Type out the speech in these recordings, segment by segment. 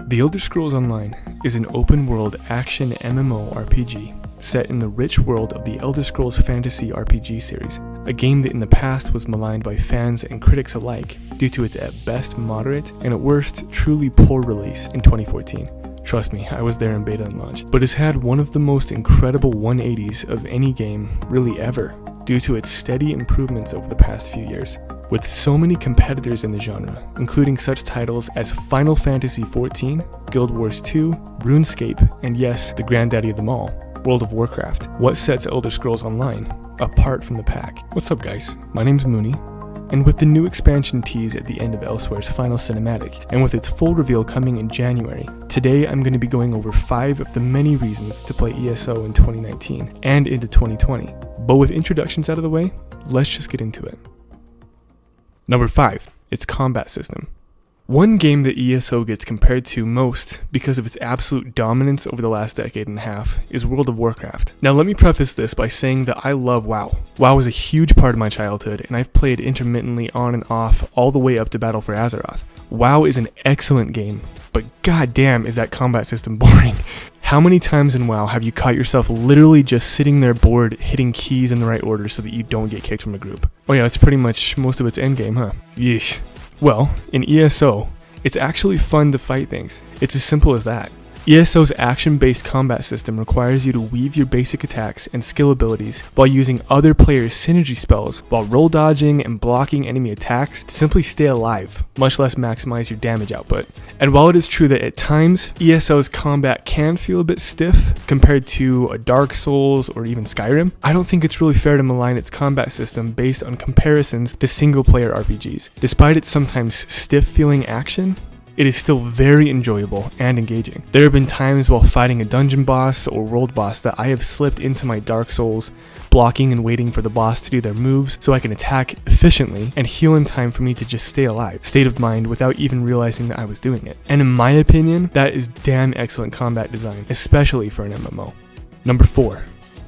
The Elder Scrolls Online is an open-world action MMORPG set in the rich world of the Elder Scrolls Fantasy RPG series, a game that in the past was maligned by fans and critics alike due to its at best moderate and at worst truly poor release in 2014. Trust me, I was there in beta and launch, but has had one of the most incredible 180s of any game really ever due to its steady improvements over the past few years. With so many competitors in the genre, including such titles as Final Fantasy XIV, Guild Wars 2, RuneScape, and yes, the granddaddy of them all, World of Warcraft. What sets Elder Scrolls Online apart from the pack? What's up guys, my name's Moony, and with the new expansion tease at the end of elsweyr's final cinematic, and with its full reveal coming in January, today I'm going to be going over 5 of the many reasons to play ESO in 2019 and into 2020. But with introductions out of the way, let's just get into it. Number 5, its combat system. One game that ESO gets compared to most because of its absolute dominance over the last decade and a half is World of Warcraft. Now let me preface this by saying that I love WoW. WoW is a huge part of my childhood and I've played intermittently on and off all the way up to Battle for Azeroth. WoW is an excellent game, but goddamn is that combat system boring. How many times in WoW have you caught yourself literally just sitting there bored, hitting keys in the right order so that you don't get kicked from a group? Oh yeah, that's pretty much most of its endgame, huh? Yeesh. Well, in ESO, it's actually fun to fight things. It's as simple as that. ESO's action-based combat system requires you to weave your basic attacks and skill abilities while using other players' synergy spells while roll dodging and blocking enemy attacks to simply stay alive, much less maximize your damage output. And while it is true that at times, ESO's combat can feel a bit stiff compared to a Dark Souls or even Skyrim, I don't think it's really fair to malign its combat system based on comparisons to single-player RPGs. Despite its sometimes stiff-feeling action, it is still very enjoyable and engaging. There have been times while fighting a dungeon boss or world boss that I have slipped into my Dark Souls, blocking and waiting for the boss to do their moves so I can attack efficiently and heal in time for me to just stay alive, state of mind, without even realizing that I was doing it. And in my opinion, that is damn excellent combat design, especially for an MMO. Number 4,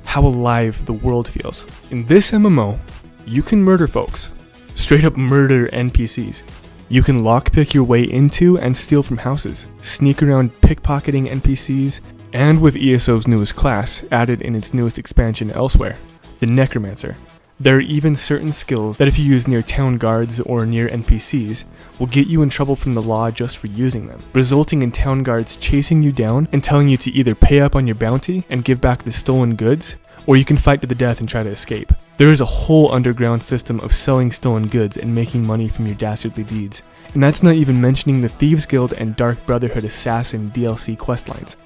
how alive the world feels. In this MMO, you can murder folks. Straight up murder NPCs. You can lockpick your way into and steal from houses, sneak around pickpocketing NPCs, and with ESO's newest class, added in its newest expansion elseweyr, the Necromancer. There are even certain skills that if you use near town guards or near NPCs, will get you in trouble from the law just for using them, resulting in town guards chasing you down and telling you to either pay up on your bounty and give back the stolen goods, or you can fight to the death and try to escape. There is a whole underground system of selling stolen goods and making money from your dastardly deeds. And that's not even mentioning the Thieves Guild and Dark Brotherhood Assassin DLC questlines.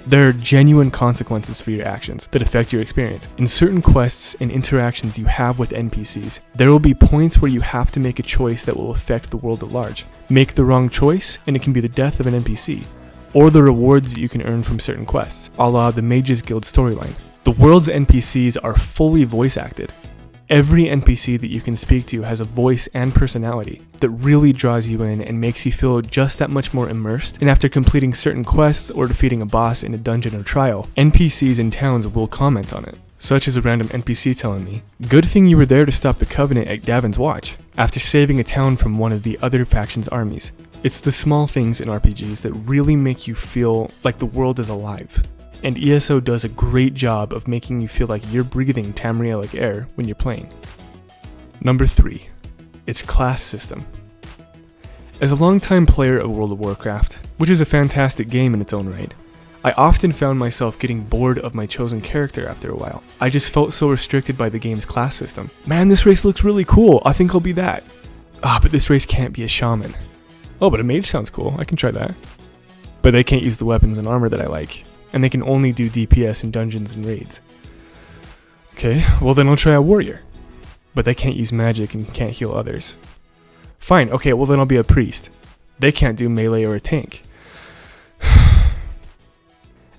There are genuine consequences for your actions that affect your experience. In certain quests and interactions you have with NPCs, there will be points where you have to make a choice that will affect the world at large. Make the wrong choice and it can be the death of an NPC, or the rewards that you can earn from certain quests, a la the Mages Guild storyline. The world's NPCs are fully voice acted. Every NPC that you can speak to has a voice and personality that really draws you in and makes you feel just that much more immersed, and after completing certain quests or defeating a boss in a dungeon or trial, NPCs in towns will comment on it, such as a random NPC telling me, "Good thing you were there to stop the Covenant at Gavin's Watch," after saving a town from one of the other faction's armies. It's the small things in RPGs that really make you feel like the world is alive. And ESO does a great job of making you feel like you're breathing Tamrielic air when you're playing. Number 3, its class system. As a longtime player of World of Warcraft, which is a fantastic game in its own right, I often found myself getting bored of my chosen character after a while. I just felt so restricted by the game's class system. Man, this race looks really cool, I think I'll be that. But this race can't be a shaman. Oh, but a mage sounds cool, I can try that. But they can't use the weapons and armor that I like, and they can only do DPS in dungeons and raids. Okay, well then I'll try a warrior. But they can't use magic and can't heal others. Fine, okay, well then I'll be a priest. They can't do melee or a tank.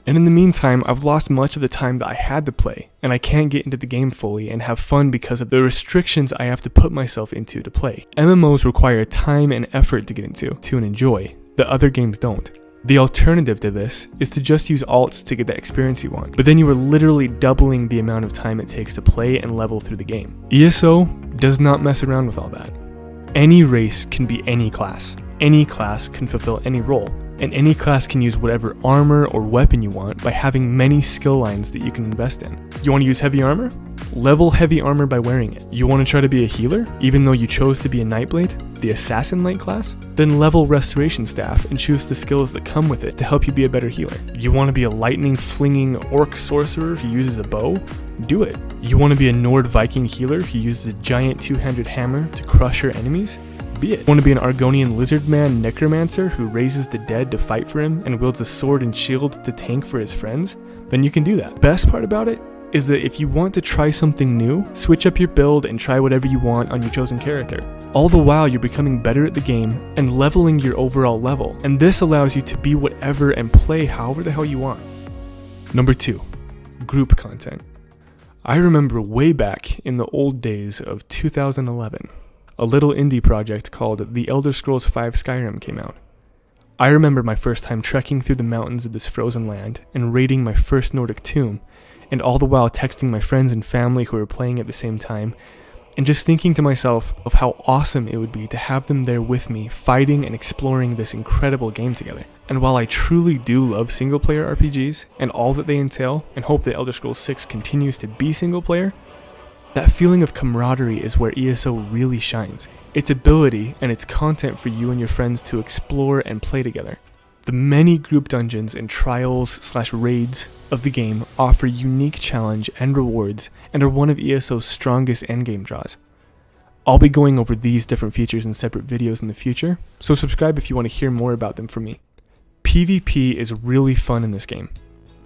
And in the meantime, I've lost much of the time that I had to play, and I can't get into the game fully and have fun because of the restrictions I have to put myself into to play. MMOs require time and effort to get into, and enjoy, that other games don't. The alternative to this is to just use alts to get the experience you want, but then you are literally doubling the amount of time it takes to play and level through the game. ESO does not mess around with all that. Any race can be any class. Any class can fulfill any role. and any class can use whatever armor or weapon you want by having many skill lines that you can invest in. You want to use heavy armor? Level heavy armor by wearing it. You want to try to be a healer, even though you chose to be a Nightblade, the Assassin-like class? Then level Restoration Staff and choose the skills that come with it to help you be a better healer. You want to be a lightning-flinging orc sorcerer who uses a bow? Do it. You want to be a Nord Viking healer who uses a giant two-handed hammer to crush your enemies? Be it. Want to be an Argonian lizardman necromancer who raises the dead to fight for him and wields a sword and shield to tank for his friends? Then you can do that. Best part about it is that if you want to try something new, switch up your build and try whatever you want on your chosen character. All the while you're becoming better at the game and leveling your overall level, and this allows you to be whatever and play however the hell you want. Number 2, group content. I remember way back in the old days of 2011, a little indie project called The Elder Scrolls V Skyrim came out. I remember my first time trekking through the mountains of this frozen land and raiding my first Nordic tomb, and all the while texting my friends and family who were playing at the same time, and just thinking to myself of how awesome it would be to have them there with me, fighting and exploring this incredible game together. And while I truly do love single-player RPGs and all that they entail, and hope that Elder Scrolls 6 continues to be single-player, that feeling of camaraderie is where ESO really shines. Its ability and its content for you and your friends to explore and play together. The many group dungeons and trials/raids of the game offer unique challenge and rewards and are one of ESO's strongest endgame draws. I'll be going over these different features in separate videos in the future, so subscribe if you want to hear more about them from me. PvP is really fun in this game.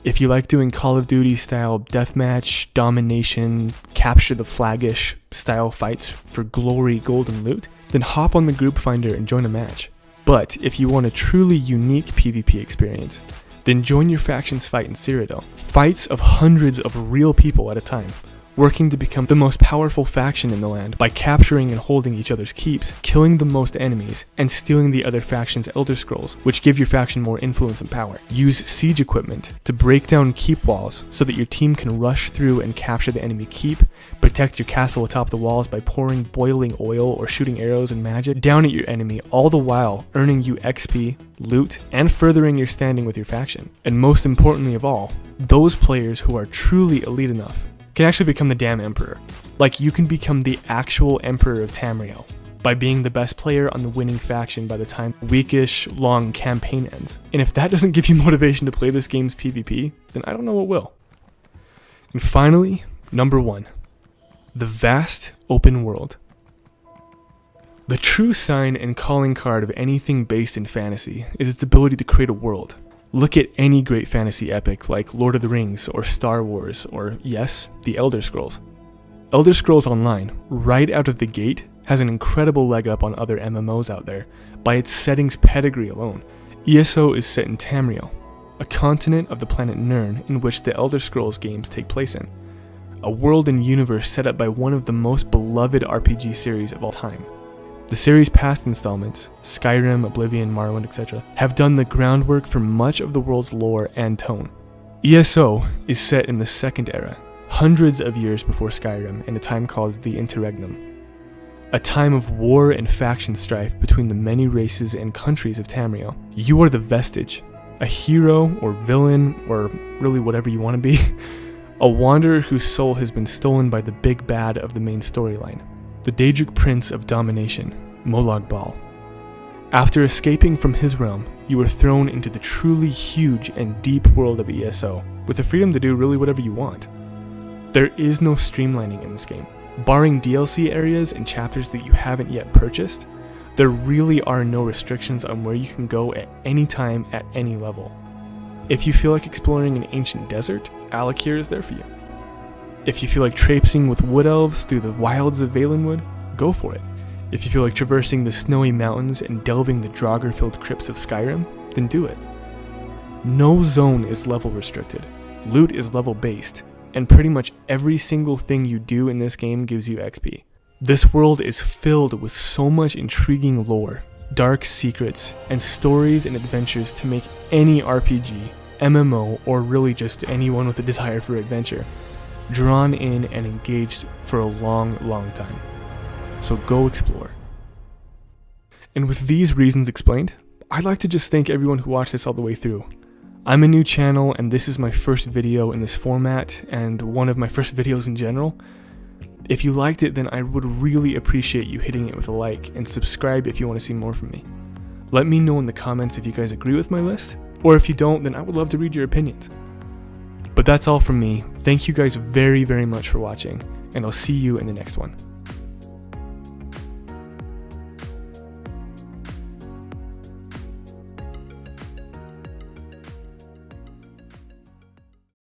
If you like doing Call of Duty style deathmatch, domination, capture the flag-ish style fights for glory, gold, and loot, then hop on the group finder and join a match. But if you want a truly unique PvP experience, then join your faction's fight in Cyrodiil. Fights of hundreds of real people at a time, working to become the most powerful faction in the land by capturing and holding each other's keeps, killing the most enemies, and stealing the other faction's Elder Scrolls, which give your faction more influence and power. Use siege equipment to break down keep walls so that your team can rush through and capture the enemy keep, protect your castle atop the walls by pouring boiling oil or shooting arrows and magic down at your enemy, all the while earning you XP, loot, and furthering your standing with your faction. And most importantly of all, those players who are truly elite enough can actually become the damn emperor. Like, you can become the actual emperor of Tamriel by being the best player on the winning faction by the time the weekish long campaign ends. And if that doesn't give you motivation to play this game's PvP, then I don't know what will. And finally, number 1, the vast open world. The true sign and calling card of anything based in fantasy is its ability to create a world. Look at any great fantasy epic like Lord of the Rings or Star Wars or, yes, the Elder Scrolls. Elder Scrolls Online, right out of the gate, has an incredible leg up on other MMOs out there by its setting's pedigree alone. ESO is set in Tamriel, a continent of the planet Nirn in which the Elder Scrolls games take place in. A world and universe set up by one of the most beloved RPG series of all time. The series' past installments, Skyrim, Oblivion, Morrowind, etc., have done the groundwork for much of the world's lore and tone. ESO is set in the Second Era, hundreds of years before Skyrim, in a time called the Interregnum. A time of war and faction strife between the many races and countries of Tamriel. You are the Vestige, a hero or villain, or really whatever you want to be, a wanderer whose soul has been stolen by the big bad of the main storyline. The Daedric Prince of Domination, Molag Bal. After escaping from his realm, you are thrown into the truly huge and deep world of ESO, with the freedom to do really whatever you want. There is no streamlining in this game. Barring DLC areas and chapters that you haven't yet purchased, there really are no restrictions on where you can go at any time at any level. If you feel like exploring an ancient desert, Alakir is there for you. If you feel like traipsing with wood elves through the wilds of Valenwood, go for it. If you feel like traversing the snowy mountains and delving the Draugr-filled crypts of Skyrim, then do it. No zone is level restricted, loot is level based, and pretty much every single thing you do in this game gives you XP. This world is filled with so much intriguing lore, dark secrets, and stories and adventures to make any RPG, MMO, or really just anyone with a desire for adventure drawn in and engaged for a long, long time. So go explore. And with these reasons explained, I'd like to just thank everyone who watched this all the way through. I'm a new channel and this is my first video in this format and one of my first videos in general. If you liked it, then I would really appreciate you hitting it with a like and subscribe if you want to see more from me. Let me know in the comments if you guys agree with my list, or if you don't, then I would love to read your opinions. But that's all from me. Thank you guys very, very much for watching, and I'll see you in the next one.